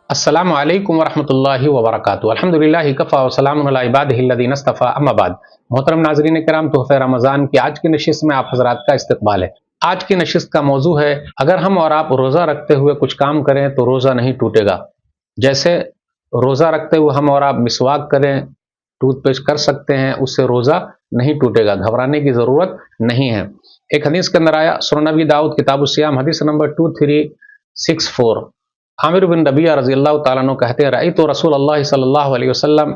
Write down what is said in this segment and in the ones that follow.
السلام علیکم ورحمۃ اللہ وبرکاتہ۔ الحمدللہ کفا وسلام علی عبادہ الذین اصطفیٰ، اما بعد۔ محترم ناظرین کرام، تحفہ رمضان کی آج کی نشست میں آپ حضرات کا استقبال ہے۔ آج کی نشست کا موضوع ہے، اگر ہم اور آپ روزہ رکھتے ہوئے کچھ کام کریں تو روزہ نہیں ٹوٹے گا۔ جیسے روزہ رکھتے ہوئے ہم اور آپ مسواک کریں، ٹوتھ پیسٹ کر سکتے ہیں، اس سے روزہ نہیں ٹوٹے گا، گھبرانے کی ضرورت نہیں ہے۔ ایک حدیث کے اندر آیا، سنن نبی داؤد کتاب الصیام حدیث نمبر 2364، عامر بن ربیعہ رضی اللہ تعالیٰ عنہ کہتے ہیں، رأیت رسول اللہ صلی اللہ علیہ وسلم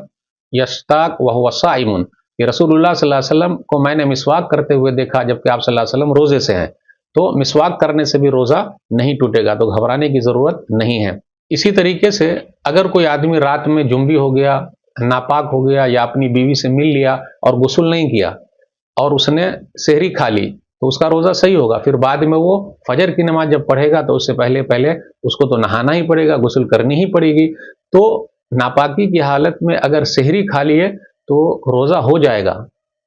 یشتاق وہو صائم، کہ رسول اللہ صلی اللہ علیہ وسلم کو میں نے مسواک کرتے ہوئے دیکھا جبکہ آپ صلی اللہ علیہ وسلم روزے سے ہیں۔ تو مسواک کرنے سے بھی روزہ نہیں ٹوٹے گا، تو گھبرانے کی ضرورت نہیں ہے۔ اسی طریقے سے اگر کوئی آدمی رات میں جنبی ہو گیا، ناپاک ہو گیا، یا اپنی بیوی سے مل لیا اور غسل نہیں کیا اور اس نے سحری کھا لی، تو اس کا روزہ صحیح ہوگا۔ پھر بعد میں وہ فجر کی نماز جب پڑھے گا تو اس سے پہلے اس کو تو نہانا ہی پڑے گا، غسل کرنی ہی پڑے گی۔ تو ناپاکی کی حالت میں اگر سحری کھا لیے تو روزہ ہو جائے گا،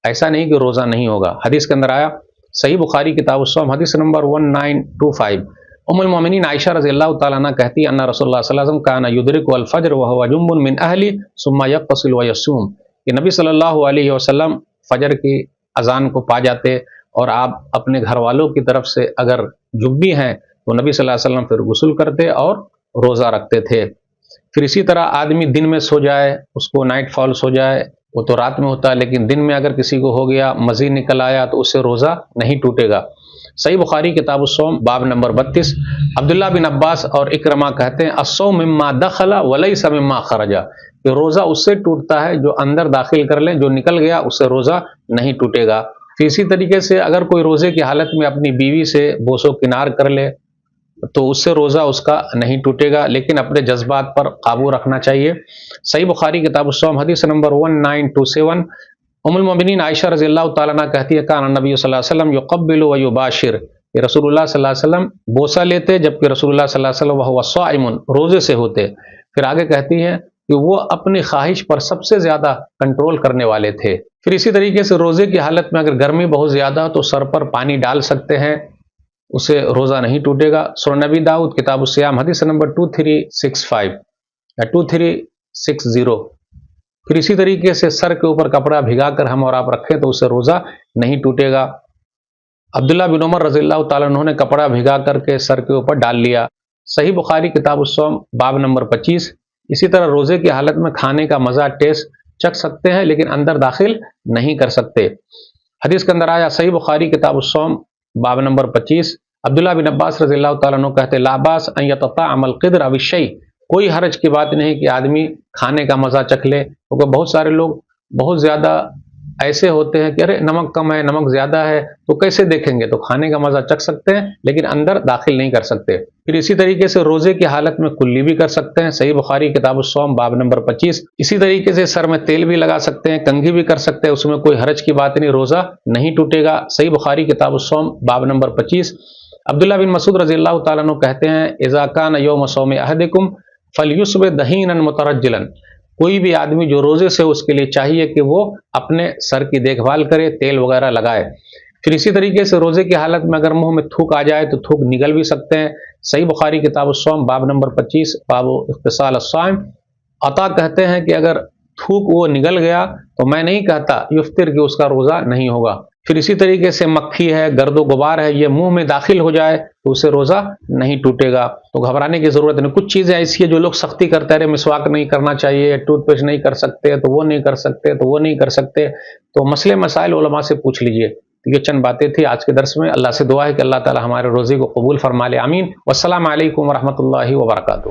ایسا نہیں کہ روزہ نہیں ہوگا۔ حدیث کے اندر آیا، صحیح بخاری کتاب الصوم حدیث نمبر 1925، ام المومنین عائشہ رضی اللہ تعالیٰ عنہ کہتی ان رسول اللہ صلی اللہ علیہ وسلم کان یدرک الفجر وهو جنب من اہلی ثم یغتسل ویصوم، کہ نبی صلی اللہ علیہ وسلم فجر کی اذان کو پا جاتے اور آپ اپنے گھر والوں کی طرف سے اگر جنبی ہیں تو نبی صلی اللہ علیہ وسلم پھر غسل کرتے اور روزہ رکھتے تھے۔ پھر اسی طرح آدمی دن میں سو جائے، اس کو نائٹ فالس ہو جائے، وہ تو رات میں ہوتا ہے، لیکن دن میں اگر کسی کو ہو گیا، مزید نکل آیا، تو اس سے روزہ نہیں ٹوٹے گا۔ صحیح بخاری کتاب الصوم باب نمبر 32، عبداللہ بن عباس اور اکرمہ کہتے ہیں، الصوم مما دخل ولیس مما خرج، کہ روزہ اس سے ٹوٹتا ہے جو اندر داخل کر لیں، جو نکل گیا اس سے روزہ نہیں ٹوٹے گا۔ پھر اسی طریقے سے اگر کوئی روزے کی حالت میں اپنی بیوی سے بوس و کنار کر لے تو اس سے روزہ اس کا نہیں ٹوٹے گا، لیکن اپنے جذبات پر قابو رکھنا چاہیے۔ صحیح بخاری کتاب الصوم حدیث نمبر 1927، ام المومنین عائشہ رضی اللہ تعالیٰ عنہ کہتی ہے، کان نبی صلی اللہ علیہ وسلم یقبل و یباشر، کہ رسول اللہ صلی اللہ علیہ وسلم بوسہ لیتے جبکہ رسول اللہ صلی اللہ علیہ وسلم وہو صائم، روزے سے ہوتے۔ پھر آگے کہتی ہیں کہ وہ اپنی خواہش پر سب سے زیادہ کنٹرول کرنے والے تھے۔ پھر اسی طریقے سے روزے کی حالت میں اگر گرمی بہت زیادہ تو سر پر پانی ڈال سکتے ہیں، اسے روزہ نہیں ٹوٹے گا۔ سنن نبی داؤد کتاب الصیام حدیث نمبر 2365 یا 2360۔ پھر اسی طریقے سے سر کے اوپر کپڑا بھگا کر ہم اور آپ رکھیں تو اسے روزہ نہیں ٹوٹے گا۔ عبداللہ بن عمر رضی اللہ تعالیٰ عنہ نے کپڑا بھگا کر کے سر کے اوپر ڈال لیا۔ صحیح بخاری کتاب الصوم باب نمبر 25۔ اسی طرح روزے کی حالت میں کھانے کا مزہ ٹیسٹ چکھ سکتے ہیں لیکن اندر داخل نہیں کر سکتے۔ حدیث کے اندر آیا، صحیح بخاری کتاب الصوم باب نمبر 25، عبداللہ بن عباس رضی اللہ تعالیٰ عنہ کہتے، لا باس ان یتطعم القدر او الشیء، کوئی حرج کی بات نہیں کہ آدمی کھانے کا مزہ چکھ لے، کیونکہ بہت سارے لوگ بہت زیادہ ایسے ہوتے ہیں کہ ارے نمک کم ہے، نمک زیادہ ہے، تو کیسے دیکھیں گے؟ تو کھانے کا مزہ چکھ سکتے ہیں لیکن اندر داخل نہیں کر سکتے۔ پھر اسی طریقے سے روزے کی حالت میں کلی بھی کر سکتے ہیں، صحیح بخاری کتاب الصوم باب نمبر 25۔ اسی طریقے سے سر میں تیل بھی لگا سکتے ہیں، کنگھی بھی کر سکتے ہیں، اس میں کوئی حرج کی بات نہیں، روزہ نہیں ٹوٹے گا۔ صحیح بخاری کتاب الصوم باب نمبر 25۔ عبداللہ بن مسعود رضی اللہ تعالیٰ عنہ کہتے ہیں، اذا کان یوم صوم احدکم فلیصب دہینا مترجلا، کوئی بھی آدمی جو روزے سے اس کے لیے چاہیے کہ وہ اپنے سر کی دیکھ بھال کرے، تیل وغیرہ لگائے۔ پھر اسی طریقے سے روزے کی حالت میں اگر منہ میں تھوک آ جائے تو تھوک نگل بھی سکتے ہیں۔ صحیح بخاری کتاب الصوم باب نمبر 25، باب اغتسال الصائم۔ عطا کہتے ہیں کہ اگر تھوک وہ نگل گیا تو میں نہیں کہتا یفطر کہ اس کا روزہ نہیں ہوگا۔ پھر اسی طریقے سے مکھی ہے، گرد و غبار ہے، یہ منہ میں داخل ہو جائے تو اسے روزہ نہیں ٹوٹے گا، تو گھبرانے کی ضرورت نہیں۔ کچھ چیزیں ایسی ہیں جو لوگ سختی کرتے ہیں، مسواک نہیں کرنا چاہیے، ٹوتھ پیسٹ نہیں کر سکتے، تو وہ نہیں کر سکتے، تو وہ نہیں کر سکتے، تو مسئلے مسائل علماء سے پوچھ لیجئے۔ یہ چند باتیں تھی آج کے درس میں۔ اللہ سے دعا ہے کہ اللہ تعالی ہمارے روزے کو قبول فرما لے، آمین۔ والسلام علیکم ورحمۃ اللہ وبرکاتہ۔